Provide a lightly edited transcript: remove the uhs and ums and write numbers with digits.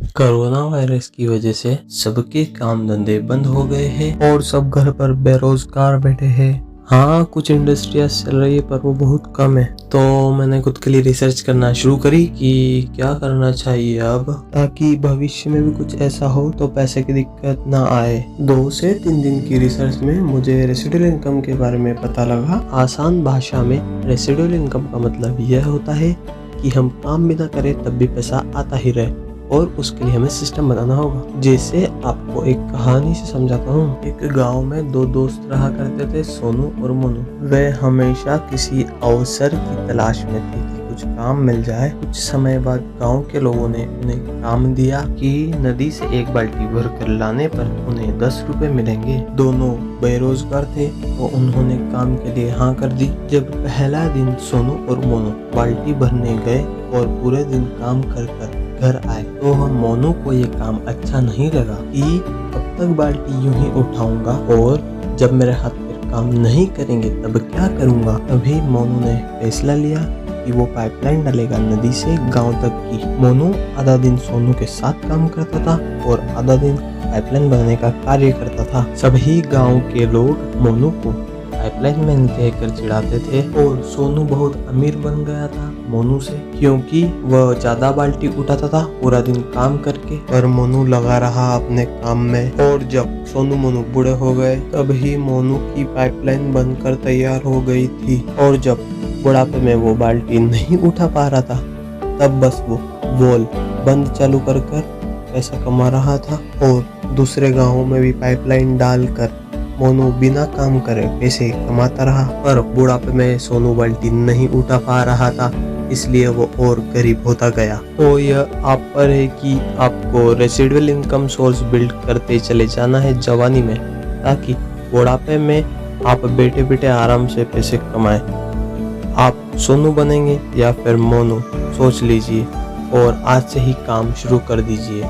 Corona virus की वजह से सबके काम धंधे बंद हो गए हैं और सब घर पर बेरोजगार बैठे हैं। हाँ, कुछ इंडस्ट्रियाँ चल रही है पर वो बहुत कम है। तो मैंने खुद के लिए रिसर्च करना शुरू करी कि क्या करना चाहिए अब, ताकि भविष्य में भी कुछ ऐसा हो तो पैसे की दिक्कत ना आए। 2 से 3 दिन की रिसर्च में मुझे रेसिडुअल इनकम के बारे में पता लगा। आसान भाषा में रेसिडुअल इनकम का मतलब यह होता है कि हम काम भी ना करें तब भी पैसा आता ही रहे, और उसके लिए हमें सिस्टम बनाना होगा। जैसे आपको एक कहानी से समझाता हूँ। एक गांव में 2 दोस्त रहा करते थे, सोनू और मोनू। वे हमेशा किसी अवसर की तलाश में थे कि कुछ काम मिल जाए। कुछ समय बाद गांव के लोगों ने उन्हें काम दिया कि नदी से 1 बाल्टी भर कर लाने पर उन्हें 10 रुपए मिलेंगे। दोनों बेरोजगार थे तो उन्होंने काम के लिए हाँ कर दी। जब पहला दिन सोनू और मोनू बाल्टी भरने गए और पूरे दिन काम कर घर आए तो मोनू को ये काम अच्छा नहीं लगा कि कब तक बाल्टी यूं ही उठाऊंगा और जब मेरे हाथ पैर काम नहीं करेंगे तब क्या करूंगा। तभी मोनू ने फैसला लिया कि वो पाइपलाइन डालेगा नदी से गांव तक की। मोनू आधा दिन सोनू के साथ काम करता था और आधा दिन पाइपलाइन बनाने का कार्य करता था। सभी गांव के लोग मोनू को पाइपलाइन मैन कहकर चिढ़ाते थे और सोनू बहुत अमीर बन गया था मोनू से, क्योंकि वह ज्यादा बाल्टी उठाता था पूरा दिन काम करके। पर मोनू लगा रहा अपने काम में, और जब सोनू मोनू बूढ़े हो गए तभी मोनू की पाइपलाइन बनकर तैयार हो गई थी। और जब बुढ़ापे में वो बाल्टी नहीं उठा पा रहा था तब बस वो वॉल बंद चालू कर पैसा कमा रहा था, और दूसरे गाँवों में भी पाइपलाइन डालकर मोनू बिना काम करे पैसे कमाता रहा। पर बुढ़ापे में सोनू बाल्टी नहीं उठा पा रहा था, इसलिए वो और गरीब होता गया। तो यह आप पर है कि आपको रेसिडुअल इनकम सोर्स बिल्ड करते चले जाना है जवानी में, ताकि बुढ़ापे में आप बैठे बैठे आराम से पैसे कमाएं। आप सोनू बनेंगे या फिर मोनू, सोच लीजिए और आज से ही काम शुरू कर दीजिए।